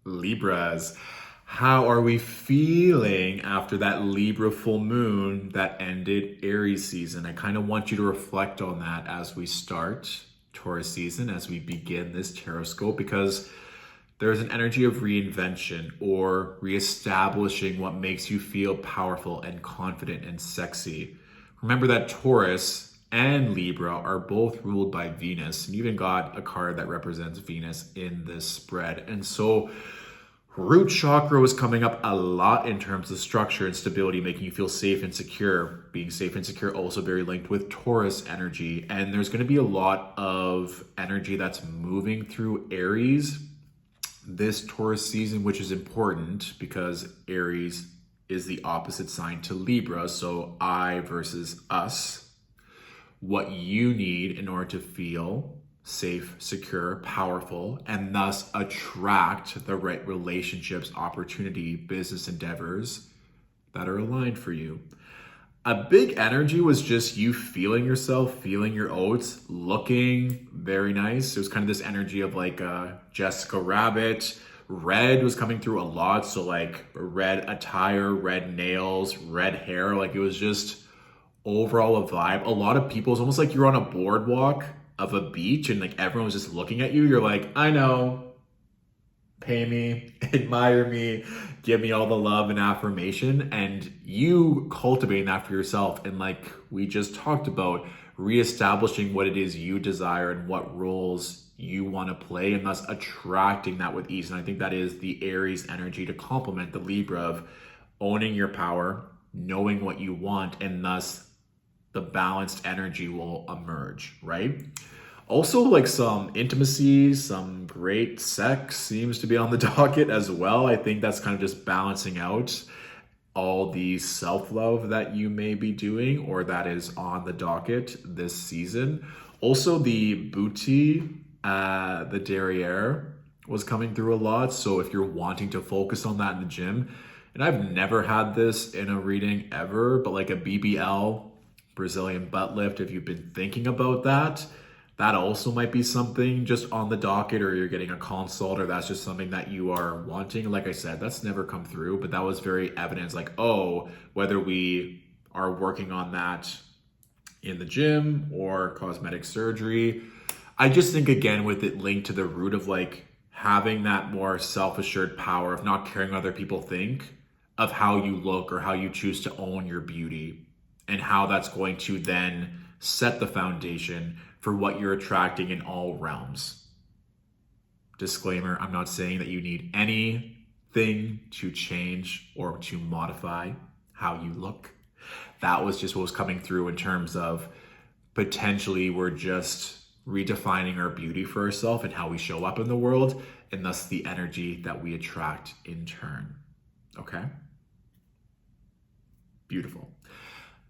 Libras, how are we feeling after that Libra full moon that ended Aries season? I kind of want you to reflect on that as we start Taurus season, as we begin this Tarotscope, because there's an energy of reinvention or reestablishing what makes you feel powerful and confident and sexy. Remember that Taurus and Libra are both ruled by Venus, and you even got a card that represents Venus in this spread. And so root chakra was coming up a lot in terms of structure and stability, making you feel safe and secure. Being safe and secure also very linked with Taurus energy. And there's going to be a lot of energy that's moving through Aries this Taurus season, which is important because Aries is the opposite sign to Libra. So I versus us. What you need in order to feel safe, secure, powerful, and thus attract the right relationships, opportunity, business endeavors that are aligned for you. A big energy was just you feeling yourself, feeling your oats, looking very nice. It was kind of this energy of like Jessica Rabbit. Red was coming through a lot. So like red attire, red nails, red hair. Like it was just overall a vibe. A lot of people, it's almost like you're on a boardwalk of a beach and like everyone was just looking at you. You're like, I know, pay me, admire me, give me all the love and affirmation. And you cultivating that for yourself. And like we just talked about, reestablishing what it is you desire and what roles you want to play, and thus attracting that with ease. And I think that is the Aries energy to complement the Libra of owning your power, knowing what you want, and thus the balanced energy will emerge, right? Also, like some intimacy, some great sex seems to be on the docket as well. I think that's kind of just balancing out all the self-love that you may be doing or that is on the docket this season. Also, the booty, the derriere was coming through a lot. So if you're wanting to focus on that in the gym, and I've never had this in a reading ever, but like a BBL, Brazilian butt lift, if you've been thinking about that, that also might be something just on the docket, or you're getting a consult, or that's just something that you are wanting. Like I said, that's never come through, but that was very evident. Like, oh, whether we are working on that in the gym or cosmetic surgery. I just think, again, with it linked to the root of like having that more self-assured power of not caring what other people think of how you look or how you choose to own your beauty, and how that's going to then set the foundation for what you're attracting in all realms. Disclaimer, I'm not saying that you need anything to change or to modify how you look. That was just what was coming through in terms of potentially we're just redefining our beauty for ourselves and how we show up in the world, and thus the energy that we attract in turn. Okay? Beautiful.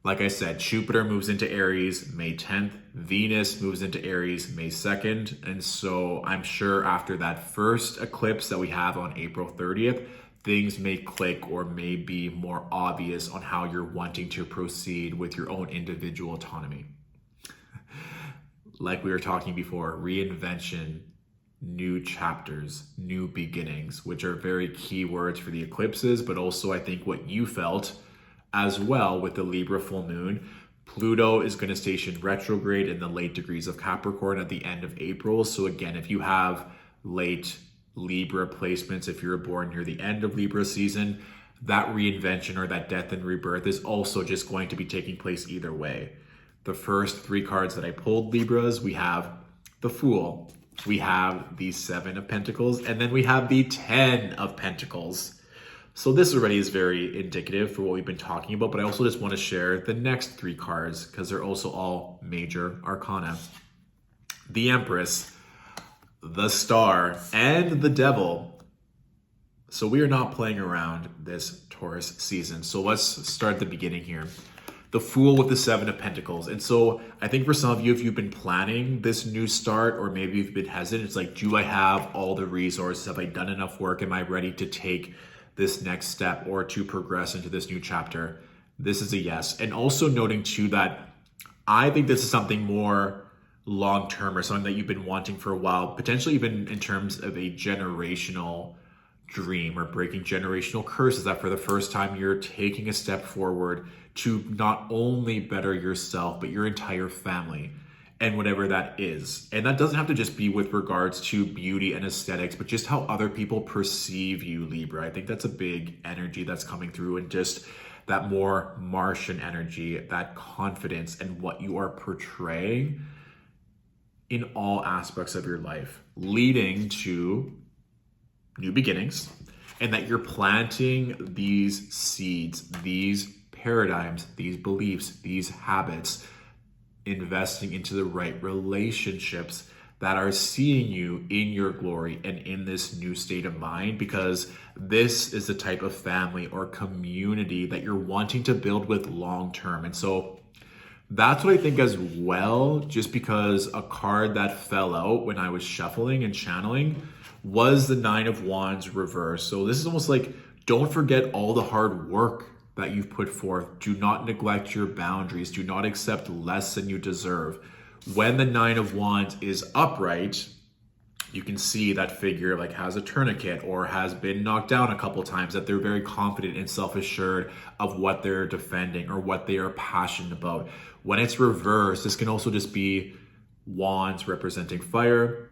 Like I said, Jupiter moves into Aries May 10th. Venus moves into Aries May 2nd. And so I'm sure after that first eclipse that we have on April 30th, things may click or may be more obvious on how you're wanting to proceed with your own individual autonomy. Like we were talking before, reinvention, new chapters, new beginnings, which are very key words for the eclipses, but also I think what you felt as well with the Libra full moon. Pluto is going to station retrograde in the late degrees of Capricorn at the end of April. So again, if you have late Libra placements, if you're born near the end of Libra season, that reinvention or that death and rebirth is also just going to be taking place either way. The first three cards that I pulled, Libras, we have the Fool, we have the Seven of Pentacles, and then we have the 10 of Pentacles. So this already is very indicative for what we've been talking about, but I also just want to share the next three cards because they're also all major arcana. The Empress, the Star, and the Devil. So we are not playing around this Taurus season. So let's start at the beginning here. The Fool with the Seven of Pentacles. And so I think for some of you, if you've been planning this new start, or maybe you've been hesitant, it's like, do I have all the resources? Have I done enough work? Am I ready to take this next step or to progress into this new chapter? This is a yes. And also noting too that I think this is something more long-term or something that you've been wanting for a while, potentially even in terms of a generational dream or breaking generational curses, that for the first time you're taking a step forward to not only better yourself, but your entire family and whatever that is. And that doesn't have to just be with regards to beauty and aesthetics, but just how other people perceive you, Libra. I think that's a big energy that's coming through, and just that more Martian energy, that confidence and what you are portraying in all aspects of your life, leading to new beginnings, and that you're planting these seeds, these paradigms, these beliefs, these habits, investing into the right relationships that are seeing you in your glory and in this new state of mind, because this is the type of family or community that you're wanting to build with long term. And so that's what I think as well, just because a card that fell out when I was shuffling and channeling was the Nine of Wands reverse. So this is almost like, don't forget all the hard work that you've put forth. Do not neglect your boundaries. Do not accept less than you deserve. When the Nine of Wands is upright, you can see that figure like has a tourniquet or has been knocked down a couple times, that they're very confident and self-assured of what they're defending or what they are passionate about. When it's reversed, this can also just be wands representing fire,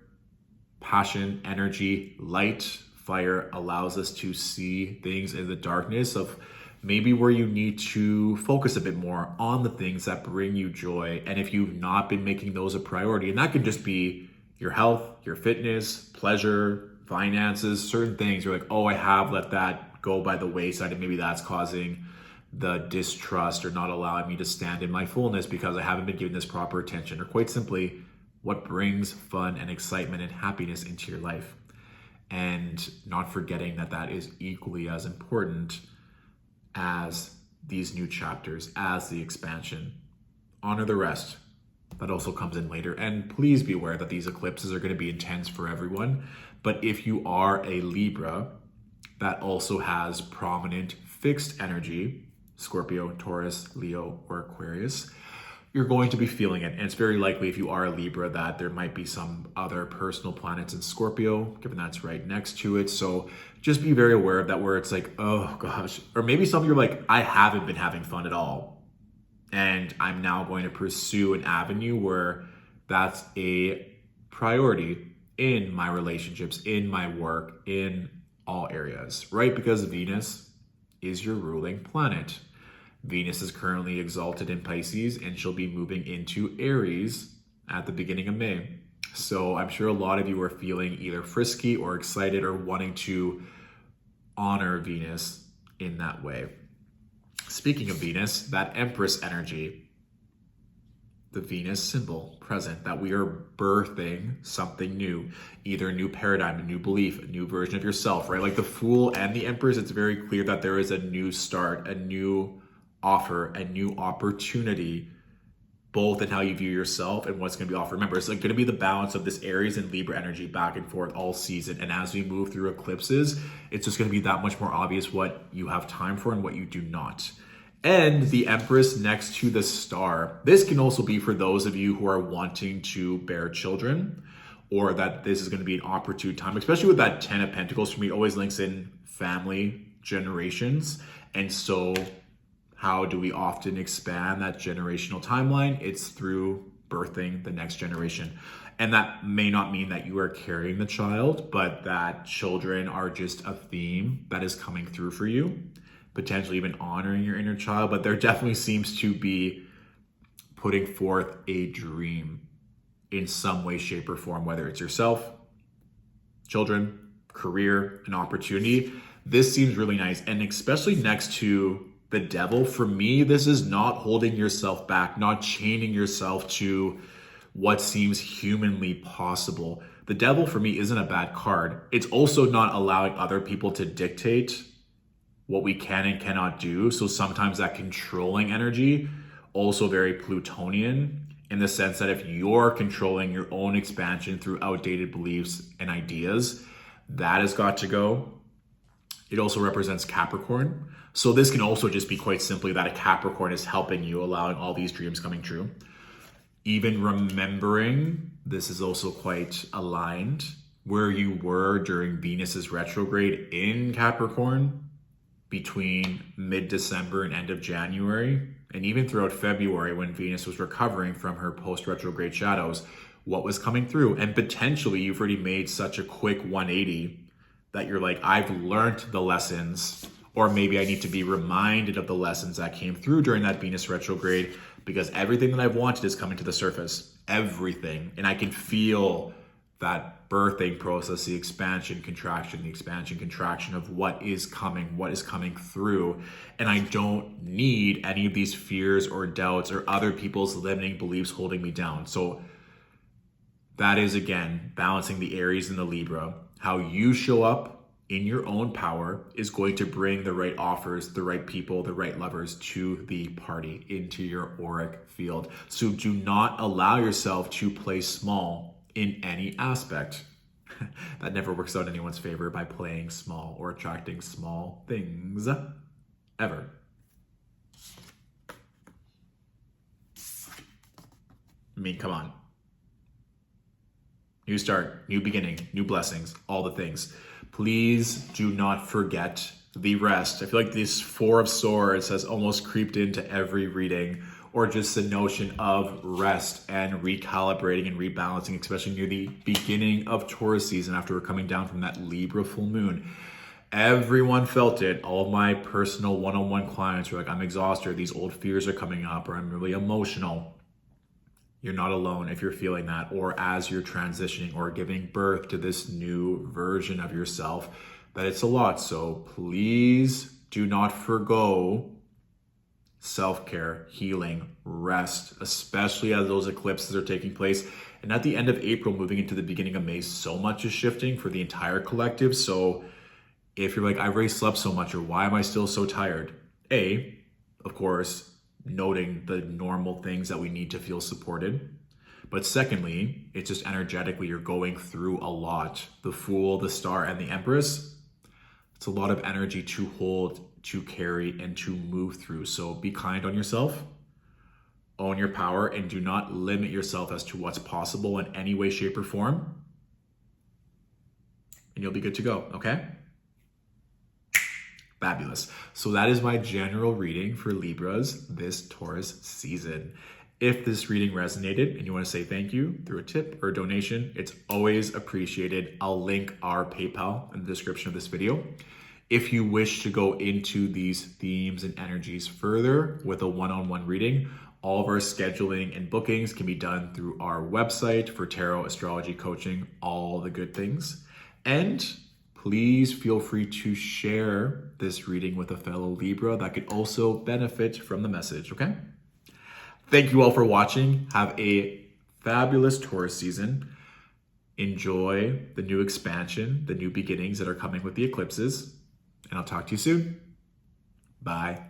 passion, energy, light. Fire allows us to see things in the darkness of maybe where you need to focus a bit more on the things that bring you joy. And if you've not been making those a priority, and that could just be your health, your fitness, pleasure, finances, certain things, you're like, oh, I have let that go by the wayside, and maybe that's causing the distrust or not allowing me to stand in my fullness because I haven't been giving this proper attention. Or quite simply, what brings fun and excitement and happiness into your life, and not forgetting that that is equally as important as these new chapters, as the expansion. Honor the rest. That also comes in later. And please be aware that these eclipses are going to be intense for everyone. But if you are a Libra that also has prominent fixed energy, Scorpio, Taurus, Leo, or Aquarius, you're going to be feeling it. And it's very likely, if you are a Libra, that there might be some other personal planets in Scorpio, given that's right next to it. So just be very aware of that, where it's like, oh gosh, or maybe some of you are like, I haven't been having fun at all, and I'm now going to pursue an avenue where that's a priority in my relationships, in my work, in all areas, right? Because Venus is your ruling planet. Venus is currently exalted in Pisces, and she'll be moving into Aries at the beginning of May. So I'm sure a lot of you are feeling either frisky or excited or wanting to honor Venus in that way. Speaking of Venus, that Empress energy, the Venus symbol present, that we are birthing something new, either a new paradigm, a new belief, a new version of yourself, right? Like the Fool and the Empress, it's very clear that there is a new start, a new offer, a new opportunity, both in how you view yourself and what's going to be offered. Remember, it's like going to be the balance of this Aries and Libra energy back and forth all season. And as we move through eclipses, it's just going to be that much more obvious what you have time for and what you do not. And the Empress next to the star. This can also be for those of you who are wanting to bear children, or that this is going to be an opportune time, especially with that 10 of Pentacles. For me, it always links in family, generations. And so how do we often expand that generational timeline? It's through birthing the next generation. And that may not mean that you are carrying the child, but that children are just a theme that is coming through for you, potentially even honoring your inner child. But there definitely seems to be putting forth a dream in some way, shape, or form, whether it's yourself, children, career, an opportunity. This seems really nice. And especially next to the Devil, for me, this is not holding yourself back, not chaining yourself to what seems humanly possible. The Devil, for me, isn't a bad card. It's also not allowing other people to dictate what we can and cannot do. So sometimes that controlling energy, also very Plutonian, in the sense that if you're controlling your own expansion through outdated beliefs and ideas, that has got to go. It also represents Capricorn. So this can also just be quite simply that a Capricorn is helping you, allowing all these dreams coming true. Even remembering, this is also quite aligned where you were during Venus's retrograde in Capricorn between mid-December and end of January, and even throughout February when Venus was recovering from her post-retrograde shadows, what was coming through. And potentially you've already made such a quick 180 that you're like, I've learned the lessons, or maybe I need to be reminded of the lessons that came through during that Venus retrograde, because everything that I've wanted is coming to the surface, everything. And I can feel that birthing process, the expansion, contraction of what is coming through. And I don't need any of these fears or doubts or other people's limiting beliefs holding me down. So that is, again, balancing the Aries and the Libra. How you show up in your own power is going to bring the right offers, the right people, the right lovers to the party, into your auric field. So do not allow yourself to play small in any aspect. That never works out in anyone's favor by playing small or attracting small things, ever. I mean, come on. New start, new beginning, new blessings, all the things. Please do not forget the rest. I feel like this Four of Swords has almost creeped into every reading, or just the notion of rest and recalibrating and rebalancing, especially near the beginning of Taurus season after we're coming down from that Libra full moon. Everyone felt it. All of my personal one-on-one clients were like, I'm exhausted, these old fears are coming up, or I'm really emotional. You're not alone if you're feeling that, or as you're transitioning or giving birth to this new version of yourself, that it's a lot. So please do not forgo self-care, healing, rest, especially as those eclipses are taking place. And at the end of April, moving into the beginning of May, so much is shifting for the entire collective. So if you're like, I've already slept so much, or why am I still so tired? Of course, noting the normal things that we need to feel supported. But secondly, it's just energetically, you're going through a lot. The Fool, the Star, and the Empress, it's a lot of energy to hold, to carry, and to move through. So be kind on yourself, own your power, and do not limit yourself as to what's possible in any way, shape, or form. And you'll be good to go, okay? Fabulous. So that is my general reading for Libras this Taurus season. If this reading resonated and you want to say thank you through a tip or a donation, it's always appreciated. I'll link our PayPal in the description of this video. If you wish to go into these themes and energies further with a one-on-one reading, all of our scheduling and bookings can be done through our website for tarot, astrology, coaching, all the good things. And please feel free to share this reading with a fellow Libra that could also benefit from the message, okay? Thank you all for watching. Have a fabulous Taurus season. Enjoy the new expansion, the new beginnings that are coming with the eclipses. And I'll talk to you soon. Bye.